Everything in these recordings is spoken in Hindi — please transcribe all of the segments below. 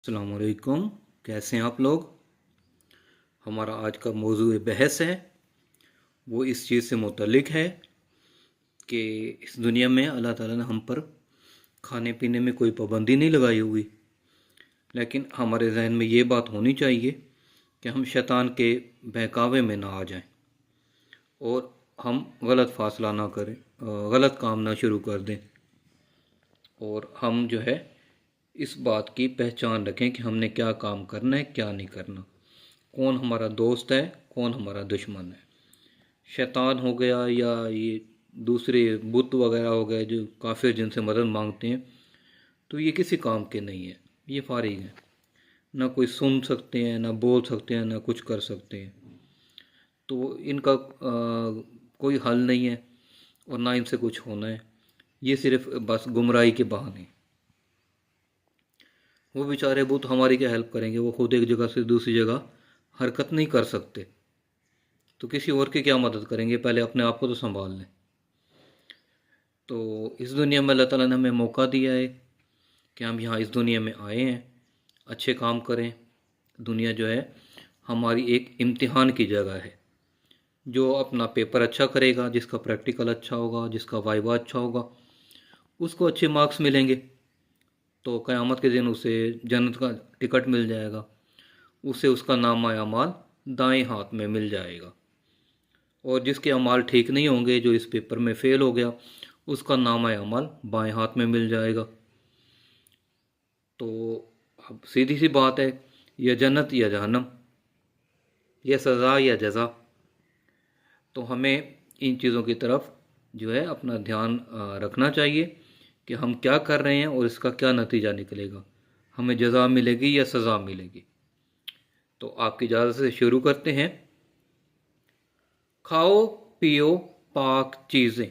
अस्सलामुअलैकुम। कैसे हैं आप लोग। हमारा आज का मौजूद बहस है वो इस चीज़ से मुतल्लिक है कि इस दुनिया में अल्लाह ताला ने हम पर खाने पीने में कोई पाबंदी नहीं लगाई हुई, लेकिन हमारे जहन में ये बात होनी चाहिए कि हम शैतान के बहकावे में ना आ जाएं और हम गलत फासला ना करें, गलत काम ना शुरू कर दें, और हम जो है इस बात की पहचान रखें कि हमने क्या काम करना है, क्या नहीं करना, कौन हमारा दोस्त है, कौन हमारा दुश्मन है। शैतान हो गया या ये दूसरे बुत वगैरह हो गए जो काफिर जिनसे मदद मांगते हैं, तो ये किसी काम के नहीं है, ये फारिग हैं, ना कोई सुन सकते हैं, ना बोल सकते हैं, ना कुछ कर सकते हैं। तो इनका कोई हल नहीं है और ना इनसे कुछ होना है। ये सिर्फ बस गुमराही के बहाने। वो बेचारे बुत हमारी क्या हेल्प करेंगे, वो खुद एक जगह से दूसरी जगह हरकत नहीं कर सकते, तो किसी और की क्या मदद करेंगे। पहले अपने आप को तो संभाल लें। तो इस दुनिया में अल्लाह ताला ने हमें मौका दिया है कि हम यहाँ इस दुनिया में आए हैं, अच्छे काम करें। दुनिया जो है हमारी एक इम्तिहान की जगह है। जो अपना पेपर अच्छा करेगा, जिसका प्रैक्टिकल अच्छा होगा, जिसका वाइवा अच्छा होगा, उसको अच्छे मार्क्स मिलेंगे, तो क़यामत के दिन उसे जन्नत का टिकट मिल जाएगा। उसे उसका नामा अमाल दाएं हाथ में मिल जाएगा। और जिसके अमाल ठीक नहीं होंगे, जो इस पेपर में फ़ेल हो गया, उसका नामा अमाल बाएं हाथ में मिल जाएगा। तो अब सीधी सी बात है, या जन्नत या जहन्नम, या सज़ा या जज़ा। तो हमें इन चीज़ों की तरफ जो है अपना ध्यान रखना चाहिए कि हम क्या कर रहे हैं और इसका क्या नतीजा निकलेगा, हमें जज़ा मिलेगी या सज़ा मिलेगी। तो आपकी इजाज़त से शुरू करते हैं। खाओ पियो पाक चीज़ें,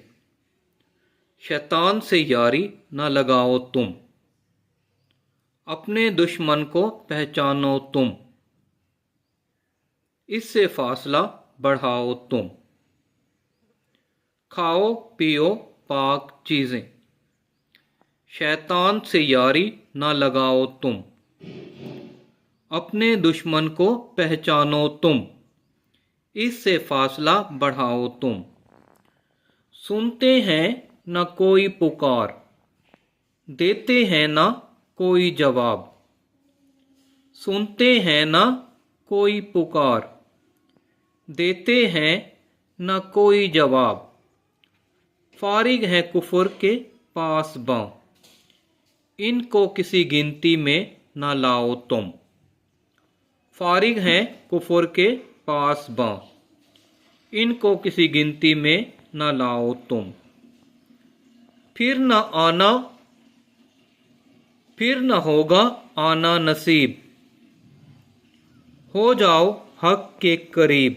शैतान से यारी ना लगाओ तुम, अपने दुश्मन को पहचानो तुम, इससे फासला बढ़ाओ तुम। खाओ पियो पाक चीज़ें, शैतान से यारी ना लगाओ तुम, अपने दुश्मन को पहचानो तुम, इससे फासला बढ़ाओ तुम। सुनते हैं न कोई पुकार, देते हैं न कोई जवाब, सुनते हैं न कोई पुकार, देते हैं न कोई जवाब, फारिग है कुफर के पास बां, इनको किसी गिनती में न लाओ तुम। फारिग हैं कुफर के पास बां, इनको किसी गिनती में न लाओ तुम। फिर न होगा आना नसीब, हो जाओ हक के करीब।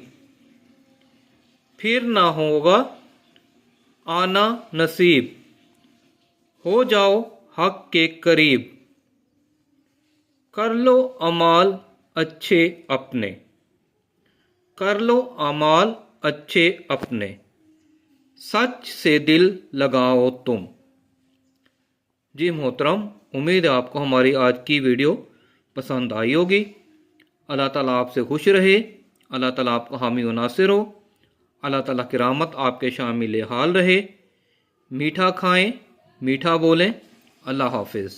फिर न होगा आना नसीब, हो जाओ हक के करीब। कर लो अमाल अच्छे अपने, कर लो अमाल अच्छे अपने, सच से दिल लगाओ तुम। जी मोहतरम, उम्मीद है आपको हमारी आज की वीडियो पसंद आई होगी। अल्लाह ताला आपसे खुश रहे, अल्लाह ताला आपका हामी व नासिर हो, अल्लाह ताला की रहमत आपके शामिल हाल रहे। मीठा खाएं, मीठा बोलें। अल्लाह हाफिज़।